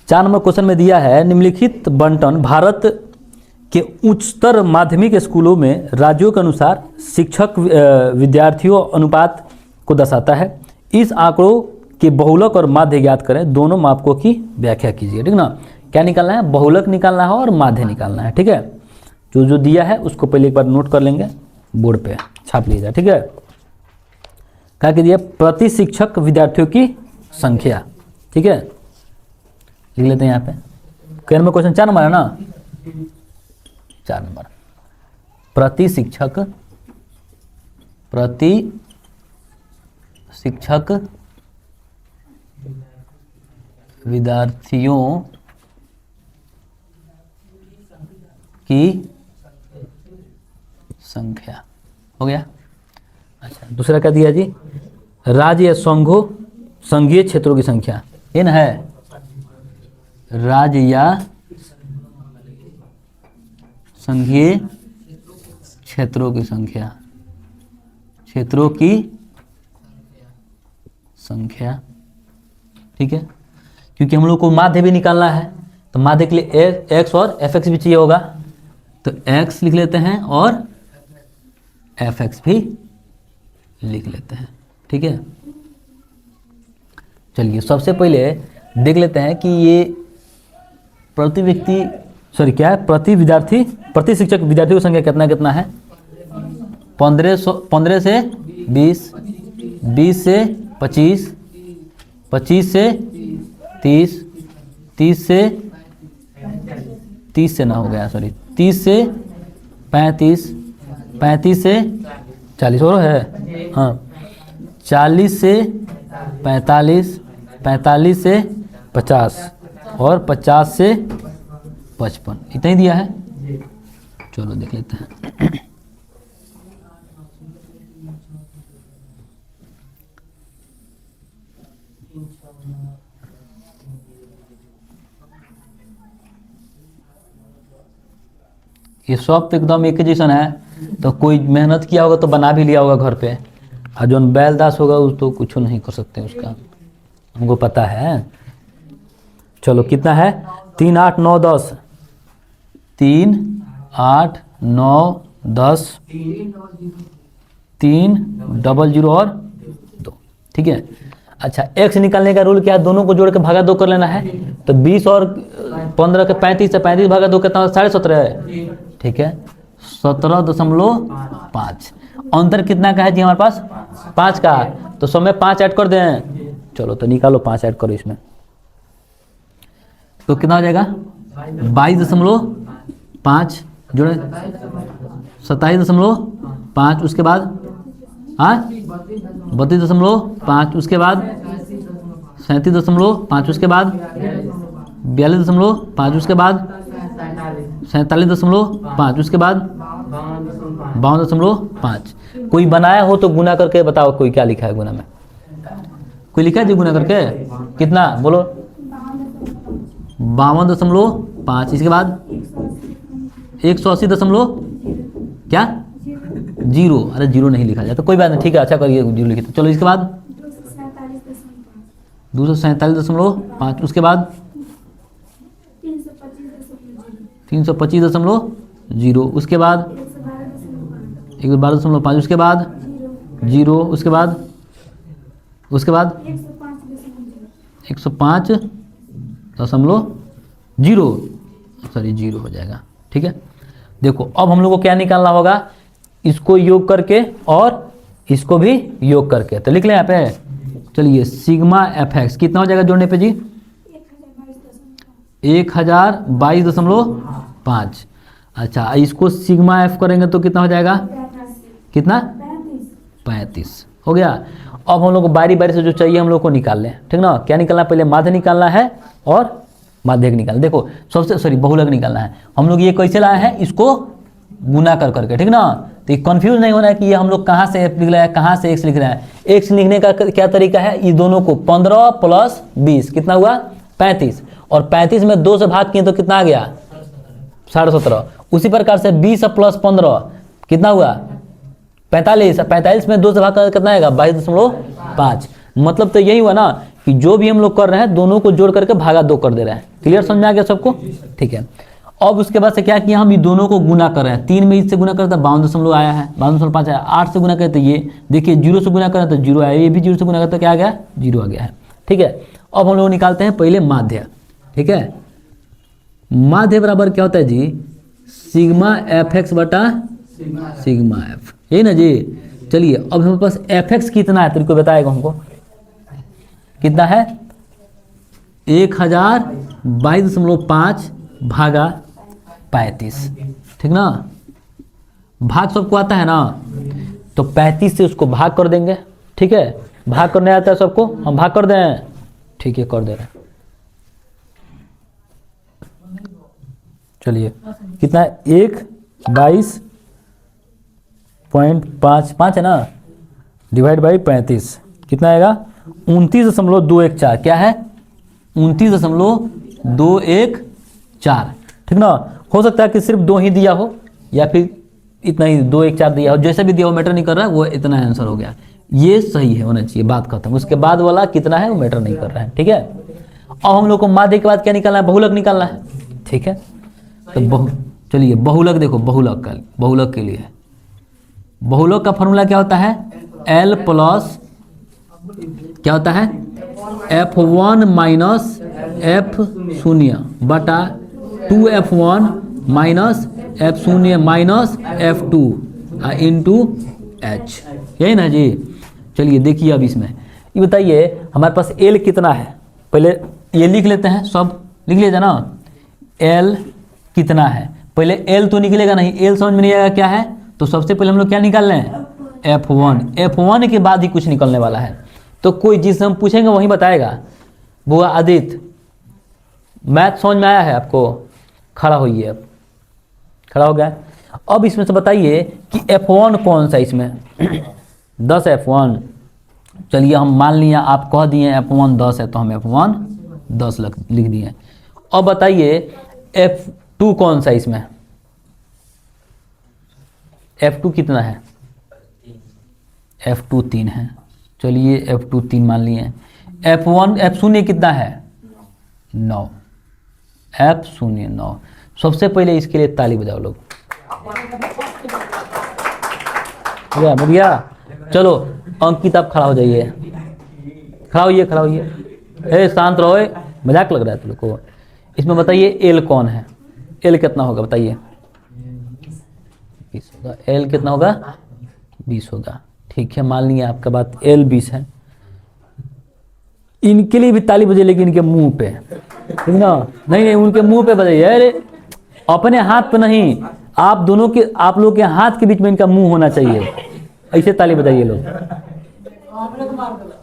4 number question में दिया है निम्नलिखित बंटन भारत के उच्चतर माध्यमिक स्कूलों में राज्यों के अनुसार शिक्षक विद्यार्थियों अनुपात को दर्शाता है। इस आंकड़ों के बहुलक और माध्य ज्ञात करें, दोनों मापकों की व्याख्या कीजिए। ठीक ना, क्या निकालना है, बहुलक निकालना है और माध्य निकालना है। ठीक है, जो जो दिया है उसको पहले एक बार नोट कर लेंगे, बोर्ड पे छाप लीजिए। ठीक है, क्या कि दिया प्रति शिक्षक विद्यार्थियों की संख्या। ठीक है, लिख लेते हैं यहाँ पे। क्वेश्चन में क्वेश्चन 4 नंबर है ना, 4 नंबर प्रति शिक्षक विद्यार्थियों की संख्या हो गया। अच्छा, दूसरा क्या दिया जी, राज्य या संघीय क्षेत्रों की संख्या। इन है राज्य या संघीय क्षेत्रों की संख्या, क्षेत्रों की संख्या। ठीक है, क्योंकि हम लोग को माध्य भी निकालना है, तो माध्य के लिए एक्स और एफ एक्स भी चाहिए होगा, तो एक्स लिख लेते हैं और एफ एक्स भी लिख लेते हैं। ठीक है, चलिए सबसे पहले देख लेते हैं कि ये प्रति व्यक्ति क्या है, प्रति शिक्षक विद्यार्थियों की संख्या कितना कितना है। 15 से 20, 20 से 25, 25 से 30, 30 से ना हो गया, सॉरी 30 से 35, 35 से 40 और है, हाँ 40 से 45, 45 से 50 और 50 से 55, इतना ही दिया है। चलो देख लेते हैं। ये सब तो एकदम एक जैसन है, तो कोई मेहनत किया होगा तो बना भी लिया होगा घर पे, और जो बैलदास होगा उस तो कुछ नहीं कर सकते उसका, हमको पता है। चलो कितना है, 3 8 9 10, 3 8 9 10, 3 0 0 और 2। ठीक है, अच्छा एक्स निकालने का रूल क्या है, दोनों को जोड़ के भागा 2 कर लेना है, तो 20 और 15 के 35 से 35 भागा 2 कितना, 17.5 है। ठीक है, 17.5। अंतर कितना का है जी हमारे पास, 5 का, तो सब में 5 ऐड कर दें। चलो तो निकालो 5 ऐड करो इसमें, तो कितना हो जाएगा 22.5 जोड़े 27.5, उसके बाद हाँ 32.5, उसके बाद 37.5, उसके बाद 42.5, उसके बाद 47.5, उसके बाद 52.5। कोई बनाया हो तो गुना करके बताओ, कोई क्या लिखा है गुना में, कोई लिखा है जी गुना करके, कितना बोलो, 52.5, इसके बाद 180 क्या 0, अरे 0 नहीं लिखा जाता, कोई बात नहीं, ठीक है, अच्छा करिए 0 लिखिए। चलो इसके बाद 247.5, उसके बाद 325.0, उसके बाद 112.5, उसके बाद 0, उसके बाद 105.0, सॉरी 0 हो जाएगा। ठीक है, देखो अब हम लोग को क्या निकालना होगा, इसको योग करके और इसको भी योग करके, तो लिख लें यहाँ पे। चलिए सिग्मा एफ एक्स कितना हो जाएगा जोड़ने पे जी, 1022.5। अच्छा इसको सिग्मा एफ करेंगे तो कितना हो जाएगा, कितना 35 हो गया। अब हम लोग को बारी बारी से जो चाहिए हम लोग को निकाल लें। ठीक ना, क्या निकालना, पहले माध्य निकालना है और माध्यक निकालना। देखो सबसे बहुलक निकालना है। हम लोग ये कैसे लाए हैं, इसको गुना कर करके। ठीक ना, तो ये कंफ्यूज नहीं होना है कि ये हम लोग कहाँ से एफ लिख रहे हैं, कहाँ से एक्स लिख रहे हैं। एक्स लिखने का क्या तरीका है, ये दोनों को 15 + 20 कितना हुआ 35, और 35 में 2 से भाग किए तो कितना आ गया 17.5। उसी प्रकार से 20 + 15 कितना हुआ 45, 45 में 2 से भाग कितना आएगा 22.5। मतलब तो यही हुआ ना कि जो भी हम लोग कर रहे हैं दोनों को जोड़ करके भागा 2 कर दे रहे हैं। क्लियर, समझ में आ गया सबको? ठीक है। अब उसके बाद से क्या किया, हम ये दोनों को गुना कर रहे हैं। 3 में इससे गुना करता है 52 आया है, 52.5 आया। 8 से गुना करते ये देखिए 0 से गुना करें तो 0 आया, ये भी 0 से गुना करते क्या आ गया, 0 आ गया है। ठीक है। अब हम लोग निकालते हैं पहले माध्य। ठीक है, माध्य बराबर क्या होता है जी, सिग्मा एफ एक्स बटा सिग्मा एफ, यही ना जी। चलिए अब हमारे पास एफ एक्स कितना है तो कोई बताएगा हमको, कितना है 1022.5 भागा 35। ठीक ना, भाग सबको आता है ना, तो 35 से उसको भाग कर देंगे। ठीक है, भाग करने आता है सबको, हम भाग कर दें। ठीक है, कर दे रहे हैं। चलिए कितना है, 1/22.5 है ना, डिवाइड बाई 35 कितना आएगा 29.214। क्या है 29.214। ठीक ना, हो सकता है कि सिर्फ 2 ही दिया हो या फिर इतना ही 214 दिया हो, जैसे भी दिया हो मैटर नहीं कर रहा है, वो इतना आंसर हो गया, ये सही है, होना चाहिए, बात खत्म। उसके बाद वाला कितना है वो मैटर नहीं कर रहा है। ठीक है, अब हम लोग को माध्य के बाद क्या निकालना है, बहुलक निकालना है। ठीक है, तो चलिए बहुलक देखो, बहुलक के लिए बहुलक का फॉर्मूला क्या होता है, L प्लस क्या होता है F1 माइनस F0 बटा 2F1 minus F0 minus F2 into H, यही ना जी। चलिए देखिए अब इसमें ये बताइए हमारे पास L कितना है, पहले ये लिख लेते हैं, सब लिख लीजिए ना। L कितना है, पहले L तो निकलेगा नहीं, L समझ में नहीं आएगा क्या है, तो सबसे पहले हम लोग क्या निकाल रहे हैं F1 के बाद ही कुछ निकलने वाला है। तो कोई जिससे हम पूछेंगे वही बताएगा। बुआ आदित्य, मैथ समझ में आया है आपको? खड़ा होइए, अब खड़ा हो गया। अब इसमें से बताइए कि F1 कौन सा, इसमें 10 F1। चलिए हम मान लिया, आप कह दिए F1 10 है तो हम F1 10 लिख दिए। अब बताइए F2 कौन सा, इसमें F2 कितना है, F2 3 है। चलिए F2 3 मान लिए। F0 कितना है 9, F0 9। सबसे पहले इसके लिए ताली बजाओ लोग, बढ़िया। चलो अंकित आप खड़ा हो जाइए, खड़ा होइए। शांत रहो, मजाक लग रहा है तुम लोग को। इसमें बताइए L कौन है, L कितना होगा बताइए, 20 होगा। L कितना होगा 20 होगा। ठीक है, मान लिया आपका बात, L 20 है। इनके लिए भी ताली बजे, लेकिन इनके मुंह पे, ठीक ना, नहीं उनके मुंह पे बजाइए। अरे अपने हाथ पे नहीं, आप दोनों के, आप लोग के हाथ के बीच में इनका मुंह होना चाहिए, ऐसे ताली बजाइए लोग,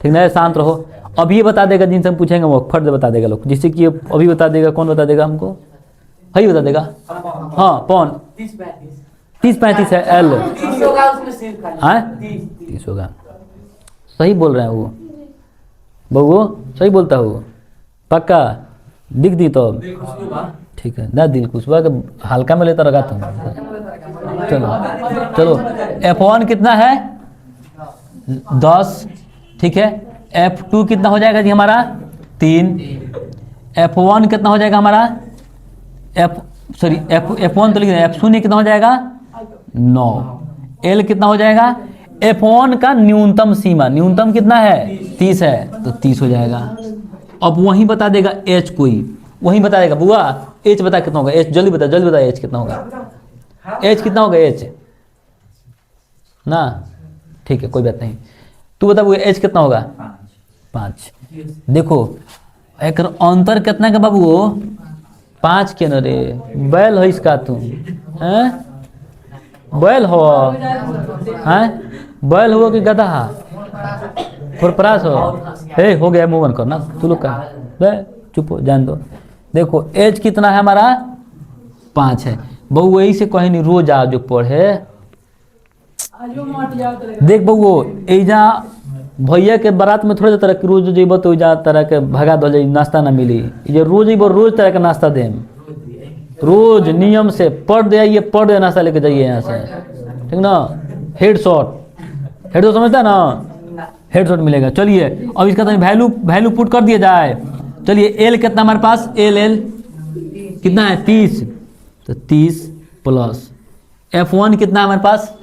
ठीक ना। शांत रहो। अब ये बता देगा, जिनसे हम पूछेंगे वो फर्ज बता देगा लोग, जिससे कि अभी बता देगा। कौन बता देगा हमको? भाई बता देगा। हाँ कौन? 30-35 है L, 30 होगा। सही बोल रहे हैं वो बबू, सही बोलता हो पक्का, दिख दी तो ठीक है ना। दिल कुछ हल्का में लेता रखा तुम। चलो F1 कितना है 10, ठीक है। F2 कितना हो जाएगा जी हमारा 3। F1 कितना हो जाएगा हमारा F1 तो लिख रहे हैं। F0 कितना हो जाएगा 9। L कितना हो जाएगा? F1 का न्यूनतम सीमा, न्यूनतम कितना है 30 है, तो 30 हो जाएगा। अब वही बता देगा H, कोई वही बता देगा। बुआ H बता कितना होगा, H जल्दी बता H कितना होगा, H कितना होगा H ना। ठीक है कोई बात नहीं, तू बता बुआ H कितना होगा 5। देखो एक अंतर कितना का बाबू 5 के न रे, बैल है इसका तुम हैं, बैल हो हैं, बैल हो कि गधा खुरपरास हो। हे हो गया, मुंह बंद करना तू लोग का, चुप हो जान दो। देखो एज कितना है हमारा 5 है। बहू वही से कहीं नहीं, रोज आओ जो पढ़े। देख बहू एजा भैया के बारात में थोड़े तरह के रोज जेब तो जा तरह के भगा दो, नाश्ता ना मिली। ये रोज रोज तरह का नाश्ता दें, रोज नियम से पढ़ दे आइए, पढ़ दे नाश्ता लेके जाइए यहाँ से, ठीक ना। हेड शॉट समझता है ना, हेडशॉट मिलेगा। चलिए अब इसका तो वैल्यू पुट कर दिया जाए। चलिए एल कितना हमारे पास, एल कितना है 30, तो 30 प्लस F1 कितना है हमारे पास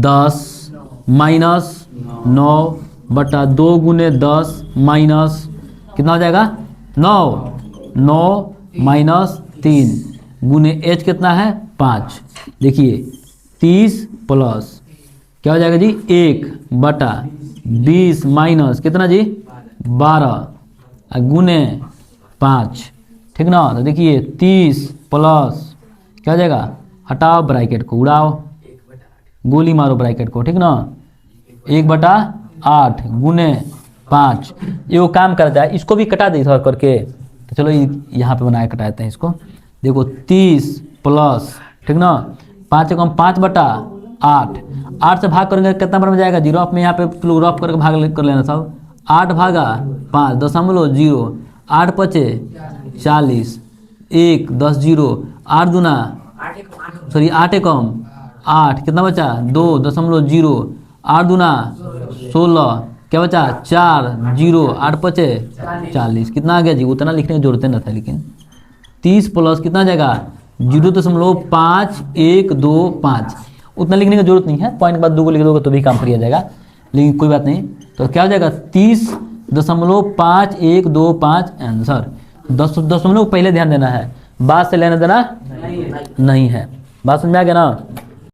10 माइनस 9 बटा 2 गुने 10 माइनस कितना हो जाएगा 9 माइनस 3 गुने H कितना है 5। देखिए 30 प्लस क्या हो जाएगा जी 1 बटा 20 माइनस कितना जी 12 गुने 5, ठीक ना। तो देखिए 30 प्लस क्या हो जाएगा, हटाओ ब्रैकेट को, उड़ाओ, गोली मारो ब्रैकेट को, ठीक ना। 1/8 गुने 5। ये वो काम कर जाए, इसको भी कटा दे थोड़ा करके। तो चलो यहाँ पे बनाए कटाते हैं इसको। देखो 30 प्लस, ठीक ना, 5 कम 5/8, 8 से भाग करेंगे कितना बन जाएगा 0। में यहाँ पे रफ करके भाग कर लेना सब। 8 भागा 5 0.0, 8 पचे 40, 1 10 0, 8 दूना सॉरी 8 कम 8 कितना बचा 2.0, 8 दूना 16 क्या बचा 4 0, 8 पचे 40, कितना आ गया जी, उतना लिखने की जरूरत न था। लेकिन 30 प्लस कितना जाएगा 0.5125, उतना लिखने की जरूरत नहीं है। पॉइंट के बाद 2 को लिख दोगे तो भी काम किया जाएगा, लेकिन कोई बात नहीं। तो क्या हो जाएगा 30.5125 आंसर। दशमलव पहले ध्यान देना है, बाद से लेना देना नहीं है। बात समझ में आ गया ना।